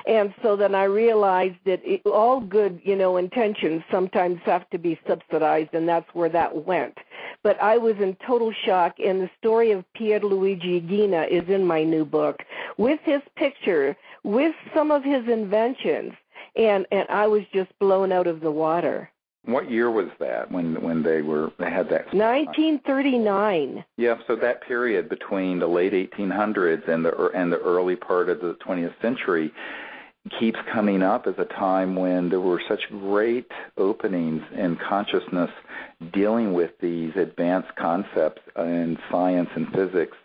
And so then I realized that all good, intentions sometimes have to be subsidized, and that's where that went. But I was in total shock, and the story of Pierluigi Ghina is in my new book, with his picture, with some of his inventions, and I was just blown out of the water. What year was that when they had that? 1939. Yeah, so that period between the late 1800s and the early part of the 20th century keeps coming up as a time when there were such great openings in consciousness dealing with these advanced concepts in science and physics.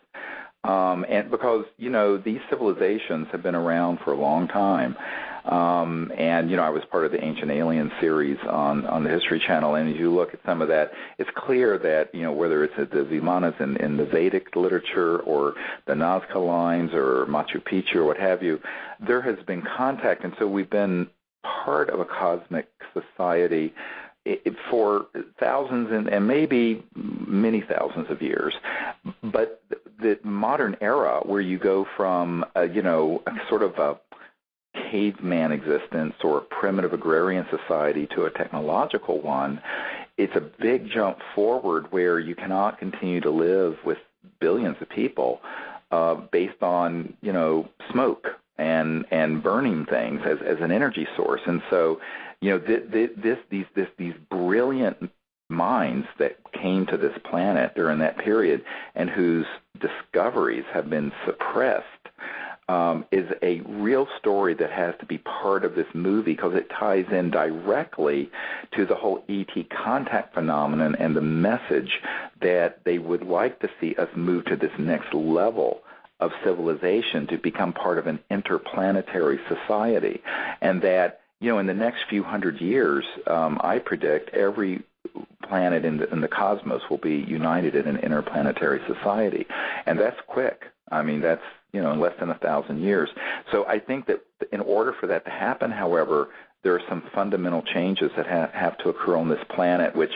And because, these civilizations have been around for a long time. And, I was part of the Ancient Alien series on the History Channel, and as you look at some of that, it's clear that, whether it's the Vimanas in the Vedic literature or the Nazca lines or Machu Picchu or what have you, there has been contact, and so we've been part of a cosmic society for thousands and maybe many thousands of years. But the modern era, where you go from, sort of a caveman existence or a primitive agrarian society to a technological one, it's a big jump forward where you cannot continue to live with billions of people based on, smoke and burning things as an energy source. And so, these brilliant minds that came to this planet during that period and whose discoveries have been suppressed is a real story that has to be part of this movie, because it ties in directly to the whole ET contact phenomenon and the message that they would like to see us move to this next level of civilization, to become part of an interplanetary society. And that, in the next few hundred years, I predict every planet in the cosmos will be united in an interplanetary society. And that's quick. I mean, that's, in less than 1,000 years. So I think that in order for that to happen, however, there are some fundamental changes that have to occur on this planet, which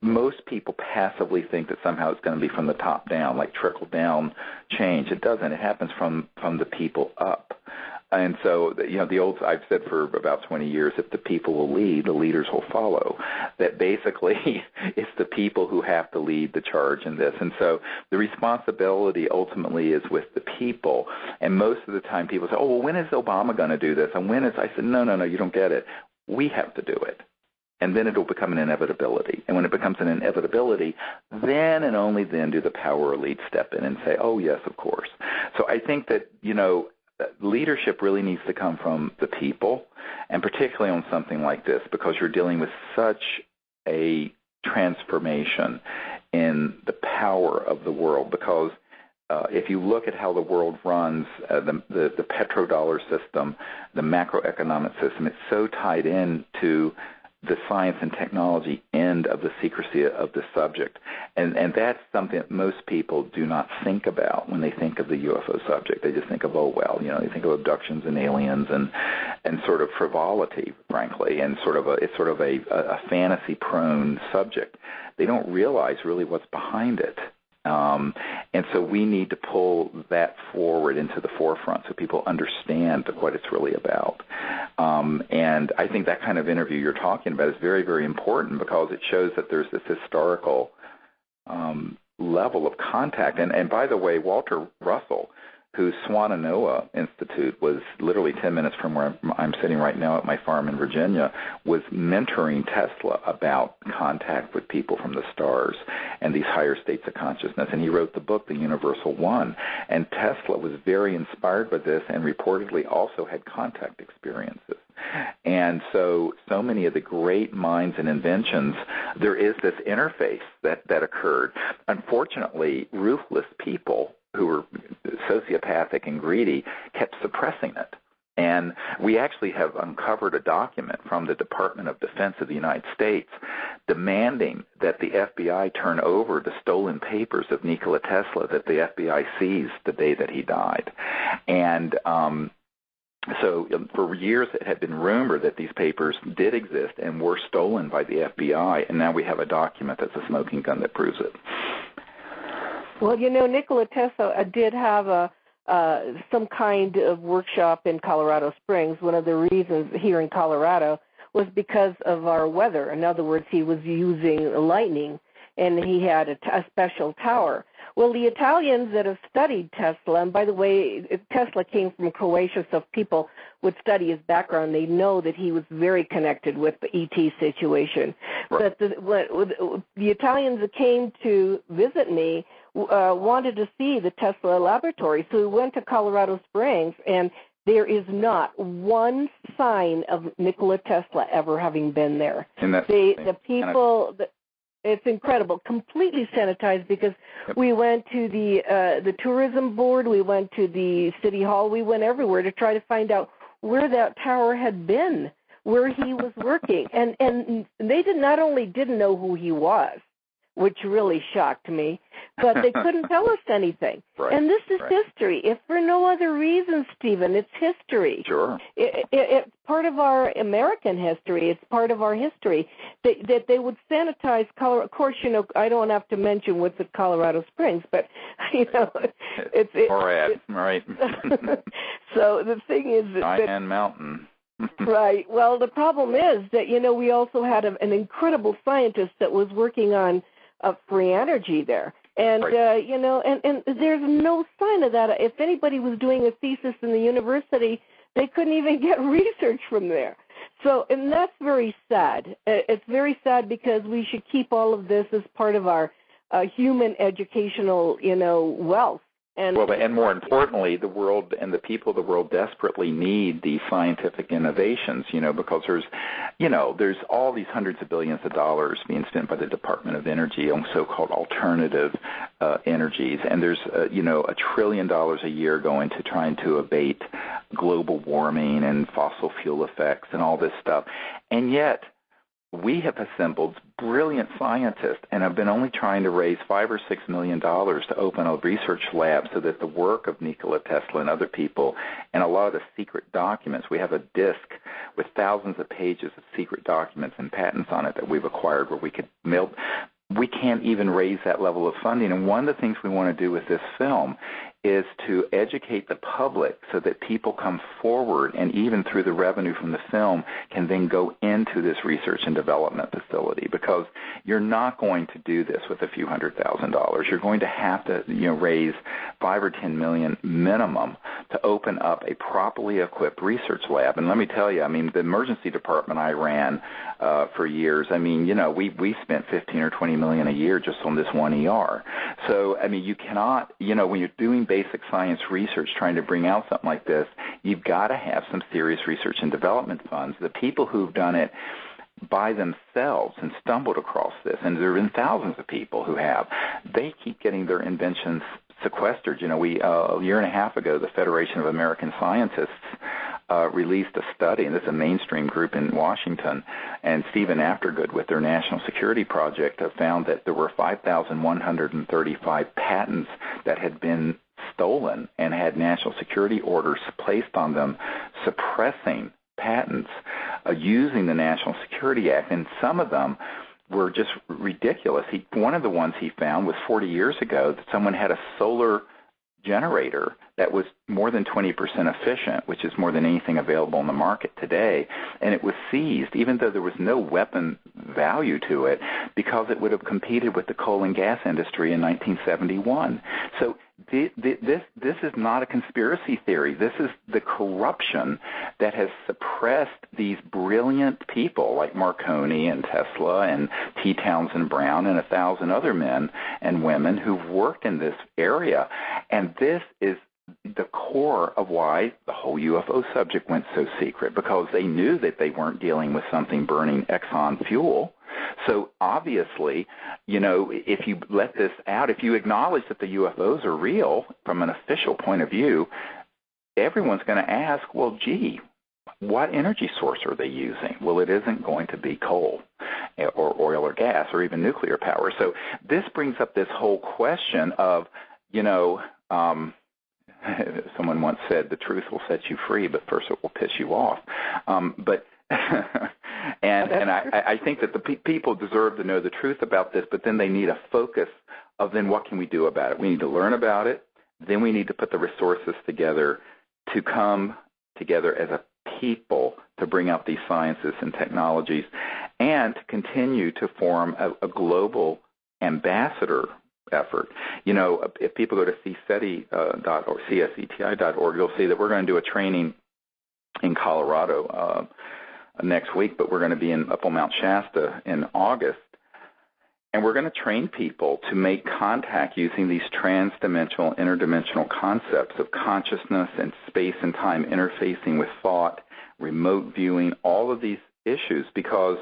most people passively think that somehow it's going to be from the top down, like trickle-down change. It doesn't. It happens from the people up. And so, the old, I've said for about 20 years, if the people will lead, the leaders will follow. That basically it's the people who have to lead the charge in this. And so the responsibility ultimately is with the people. And most of the time people say, oh, well, when is Obama going to do this? And when is, I said, no, you don't get it. We have to do it. And then it'll become an inevitability. And when it becomes an inevitability, then and only then do the power elites step in and say, oh, yes, of course. So I think that, leadership really needs to come from the people, and particularly on something like this, because you're dealing with such a transformation in the power of the world. Because if you look at how the world runs, the petrodollar system, the macroeconomic system, it's so tied into the science and technology end of the secrecy of the subject. And that's something that most people do not think about when they think of the UFO subject. They just think of, they think of abductions and aliens and sort of frivolity, frankly, and it's sort of a fantasy-prone subject. They don't realize really what's behind it. And so we need to pull that forward into the forefront so people understand what it's really about. And I think that kind of interview you're talking about is very, very important because it shows that there's this historical level of contact. And by the way, Walter Russell, whose Swannanoa Institute was literally 10 minutes from where I'm sitting right now at my farm in Virginia, was mentoring Tesla about contact with people from the stars and these higher states of consciousness. And he wrote the book, The Universal One. And Tesla was very inspired by this and reportedly also had contact experiences. And so many of the great minds and inventions, there is this interface that occurred. Unfortunately, ruthless people who were sociopathic and greedy kept suppressing it. And we actually have uncovered a document from the Department of Defense of the United States demanding that the FBI turn over the stolen papers of Nikola Tesla that the FBI seized the day that he died. And so for years it had been rumored that these papers did exist and were stolen by the FBI, and now we have a document that's a smoking gun that proves it. Well, Nikola Tesla did have some kind of workshop in Colorado Springs. One of the reasons here in Colorado was because of our weather. In other words, he was using lightning, and he had a special tower. Well, the Italians that have studied Tesla, and by the way, Tesla came from Croatia, so if people would study his background, they know that he was very connected with the ET situation. Right. But the Italians that came to visit me wanted to see the Tesla laboratory, so we went to Colorado Springs, and there is not one sign of Nikola Tesla ever having been there. And the people... It's incredible, completely sanitized, because we went to the tourism board, we went to the city hall, we went everywhere to try to find out where that tower had been, where he was working. And they not only didn't know who he was, which really shocked me, but they couldn't tell us anything. Right. And this is history. If for no other reason, Stephen, it's history. Sure. It's part of our American history. It's part of our history that they would sanitize Colorado. Of course, I don't have to mention what's at Colorado Springs, but, it's Morad, right. So the thing is Cheyenne Mountain. Right. Well, the problem is that, we also had an incredible scientist that was working on free energy there. And, right. And there's no sign of that. If anybody was doing a thesis in the university, they couldn't even get research from there. So, and that's very sad. It's very sad because we should keep all of this as part of our human educational, wealth. And more importantly, the world and the people of the world desperately need these scientific innovations, because there's all these hundreds of billions of dollars being spent by the Department of Energy on so-called alternative energies, and there's $1 trillion a year going to trying to abate global warming and fossil fuel effects and all this stuff, and yet we have assembled brilliant scientists and have been only trying to raise $5 or $6 million to open a research lab so that the work of Nikola Tesla and other people and a lot of the secret documents, we have a disk with thousands of pages of secret documents and patents on it that we've acquired where we could we can't even raise that level of funding. And one of the things we want to do with this film is to educate the public so that people come forward and even through the revenue from the film can then go into this research and development facility, because you're not going to do this with a few $100,000. You're going to have to raise $5 or $10 million minimum to open up a properly equipped research lab. And let me tell you, I mean, the emergency department I ran for years, I mean, we spent $15 or $20 million a year just on this one ER. So, I mean, you cannot, when you're doing basic science research trying to bring out something like this, you've got to have some serious research and development funds. The people who've done it by themselves and stumbled across this, and there have been thousands of people who have, they keep getting their inventions sequestered. We a year and a half ago, the Federation of American Scientists released a study, and this is a mainstream group in Washington, and Stephen Aftergood with their National Security Project have found that there were 5,135 patents that had been stolen and had national security orders placed on them suppressing patents using the National Security Act, and some of them were just ridiculous. One of the ones he found was 40 years ago that someone had a solar generator that was more than 20% efficient, which is more than anything available in the market today, and it was seized, even though there was no weapon value to it, because it would have competed with the coal and gas industry in 1971. So this is not a conspiracy theory. This is the corruption that has suppressed these brilliant people like Marconi and Tesla and T. Townsend Brown and 1,000 other men and women who've worked in this area. And this is the core of why the whole UFO subject went so secret, because they knew that they weren't dealing with something burning Exxon fuel. So obviously, if you let this out, if you acknowledge that the UFOs are real from an official point of view, everyone's going to ask, well, gee, what energy source are they using? Well, it isn't going to be coal or oil or gas or even nuclear power. So this brings up this whole question of, someone once said, the truth will set you free, but first it will piss you off. And I think that the people deserve to know the truth about this, but then they need a focus of then what can we do about it? We need to learn about it. Then we need to put the resources together to come together as a people to bring out these sciences and technologies and to continue to form a global ambassador effort. If people go to cseti.org, cseti.org, you'll see that we're going to do a training in Colorado next week, but we're going to be up on Mount Shasta in August, and we're going to train people to make contact using these trans-dimensional, interdimensional concepts of consciousness and space and time interfacing with thought, remote viewing, all of these issues, because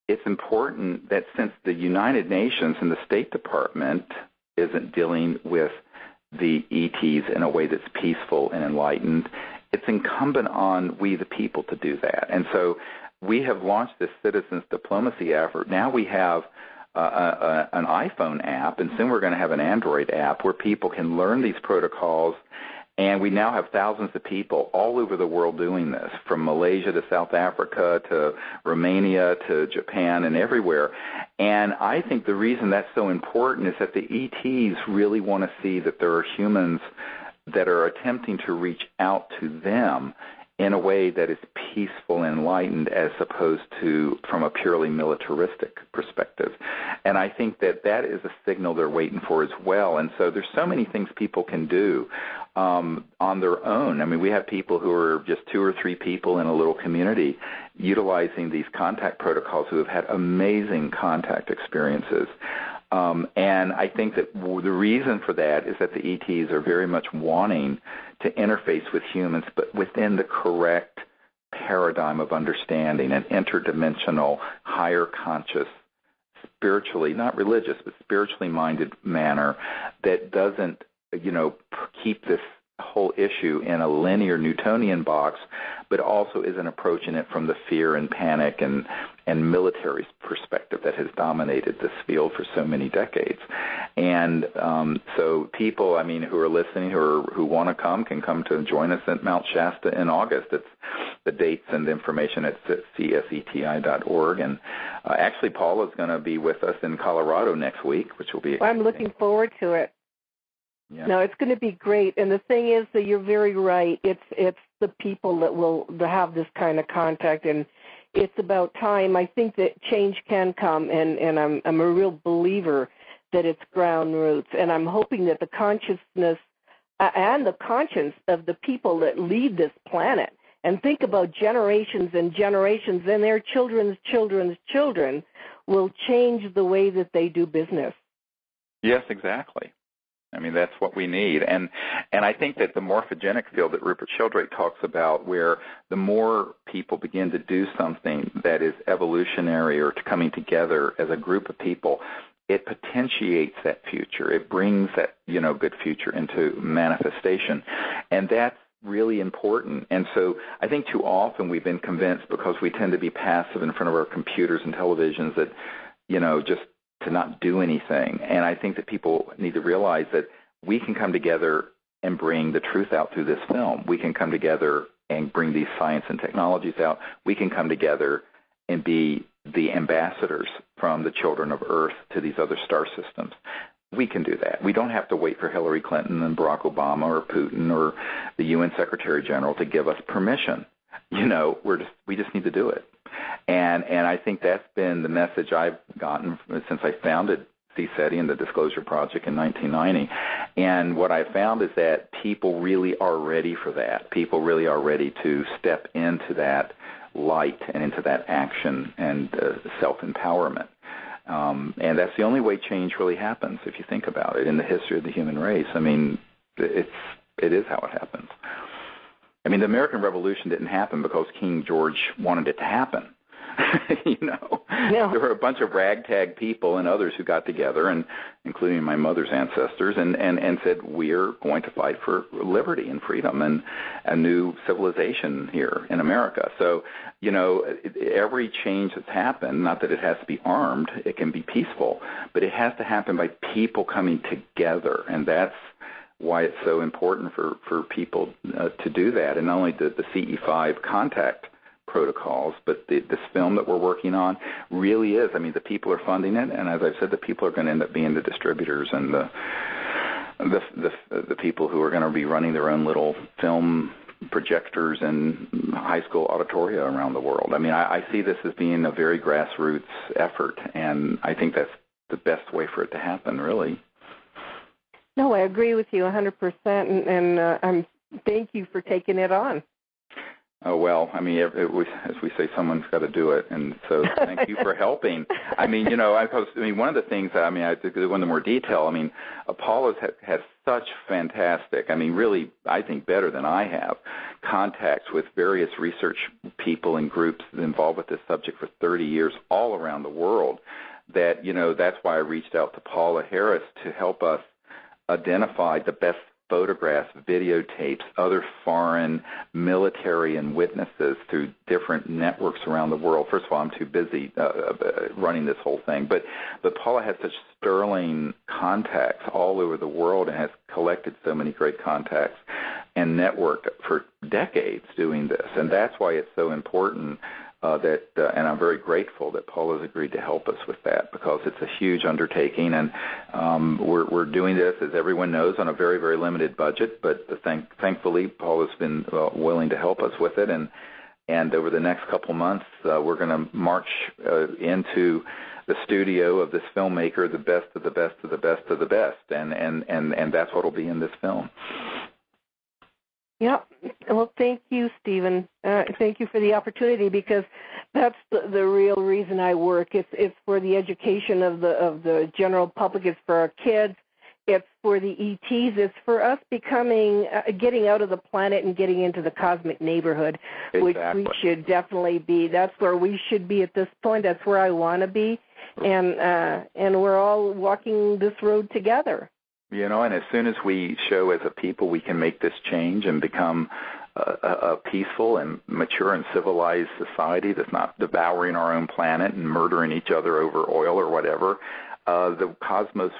it's important that since the United Nations and the State Department isn't dealing with the ETs in a way that's peaceful and enlightened, it's incumbent on we the people to do that. And so we have launched this citizens diplomacy effort. Now we have an iPhone app, and soon we're going to have an Android app where people can learn these protocols. And we now have thousands of people all over the world doing this, from Malaysia to South Africa to Romania to Japan and everywhere. And I think the reason that's so important is that the ETs really want to see that there are humans that are attempting to reach out to them in a way that is peaceful and enlightened, as opposed to from a purely militaristic perspective. And I think that that is a signal they're waiting for as well. And so there's so many things people can do on their own. I mean, we have people who are just 2 or 3 people in a little community utilizing these contact protocols who have had amazing contact experiences. And I think that the reason for that is that the ETs are very much wanting to interface with humans, but within the correct paradigm of understanding, an interdimensional, higher conscious, spiritually, not religious, but spiritually minded manner that doesn't, keep this whole issue in a linear Newtonian box, but also isn't approaching it from the fear and panic and military perspective that has dominated this field for so many decades. And so people, I mean, who are listening, who want to come, can come to join us at Mount Shasta in August. It's the dates and the information at cseti.org. And actually, Paula's going to be with us in Colorado next week, which will be exciting. I'm looking forward to it. Yeah. No, it's going to be great. And the thing is that you're very right. It's the people that will have this kind of contact, and it's about time. I think that change can come, and I'm a real believer that it's ground roots. And I'm hoping that the consciousness and the conscience of the people that lead this planet, and think about generations and generations and their children's children's children, will change the way that they do business. Yes, exactly. I mean, that's what we need. And I think that the morphogenic field that Rupert Sheldrake talks about, where the more people begin to do something that is evolutionary or coming together as a group of people, it potentiates that future. It brings that, good future into manifestation. And that's really important. And so I think too often we've been convinced, because we tend to be passive in front of our computers and televisions, that, just to not do anything. And I think that people need to realize that we can come together and bring the truth out through this film. We can come together and bring these science and technologies out. We can come together and be the ambassadors from the children of Earth to these other star systems. We can do that. We don't have to wait for Hillary Clinton and Barack Obama or Putin or the UN Secretary General to give us permission. We just need to do it. And I think that's been the message I've gotten since I founded CSETI and the Disclosure Project in 1990. And what I found is that people really are ready for that. People really are ready to step into that light and into that action and self-empowerment. And that's the only way change really happens, if you think about it, in the history of the human race. I mean, it is how it happens. I mean, the American Revolution didn't happen because King George wanted it to happen. No. There were a bunch of ragtag people and others who got together, and including my mother's ancestors, and said, we're going to fight for liberty and freedom and a new civilization here in America. So, every change that's happened, not that it has to be armed, it can be peaceful, but it has to happen by people coming together, and that's why it's so important for people to do that. And not only the CE5 contact protocols, but this film that we're working on really is. I mean, the people are funding it, and as I've said, the people are going to end up being the distributors and the people who are going to be running their own little film projectors in high school auditoria around the world. I mean, I see this as being a very grassroots effort, and I think that's the best way for it to happen, really. No, I agree with you 100%, and thank you for taking it on. Oh, well, I mean, as we say, someone's got to do it, and so thank you for helping. I mean, one of the things, I think to go into more detail, I mean, Paola's has such fantastic, I mean, really, I think better than I have, contacts with various research people and groups involved with this subject for 30 years all around the world, that, that's why I reached out to Paola Harris to help us identify the best photographs, videotapes, other foreign military and witnesses through different networks around the world. First of all, I'm too busy running this whole thing. But Paola has such sterling contacts all over the world and has collected so many great contacts and networked for decades doing this. And that's why it's so important and I'm very grateful that Paola's agreed to help us with that, because it's a huge undertaking, and we're doing this, as everyone knows, on a very, very limited budget. But thankfully, Paola's been willing to help us with it, and over the next couple months, we're going to march into the studio of this filmmaker, the best of the best of the best of the best, and that's what will be in this film. Yeah. Well, thank you, Stephen. Thank you for the opportunity, because that's the real reason I work. It's for the education of the general public. It's for our kids. It's for the ETs. It's for us getting out of the planet and getting into the cosmic neighborhood, exactly. Which we should definitely be. That's where we should be at this point. That's where I want to be, and we're all walking this road together. You know, and as soon as we show as a people we can make this change and become a peaceful and mature and civilized society that's not devouring our own planet and murdering each other over oil or whatever, the cosmos,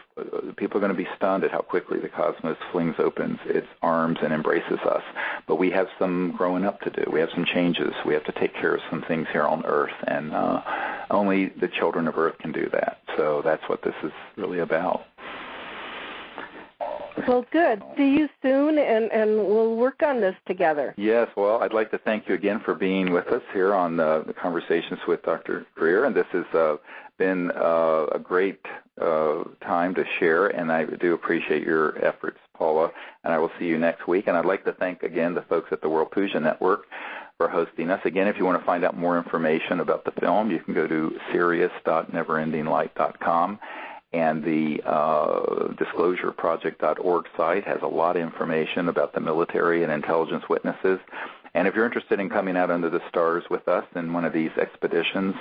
people are going to be stunned at how quickly the cosmos flings open its arms and embraces us. But we have some growing up to do. We have some changes. We have to take care of some things here on Earth, and only the children of Earth can do that. So that's what this is really about. Well, good. See you soon, and we'll work on this together. Yes, well, I'd like to thank you again for being with us here on the Conversations with Dr. Greer, and this has been a great time to share, and I do appreciate your efforts, Paula, and I will see you next week. And I'd like to thank again the folks at the World Puja Network for hosting us. Again, if you want to find out more information about the film, you can go to sirius.neverendinglight.com. And the disclosureproject.org site has a lot of information about the military and intelligence witnesses. And if you're interested in coming out under the stars with us in one of these expeditions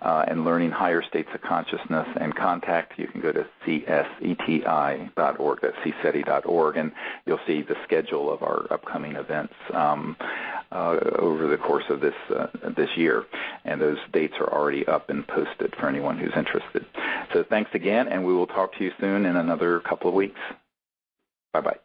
and learning higher states of consciousness and contact, you can go to cseti.org, that's cseti.org, and you'll see the schedule of our upcoming events over the course of this year. And those dates are already up and posted for anyone who's interested. So thanks again, and we will talk to you soon in another couple of weeks. Bye-bye.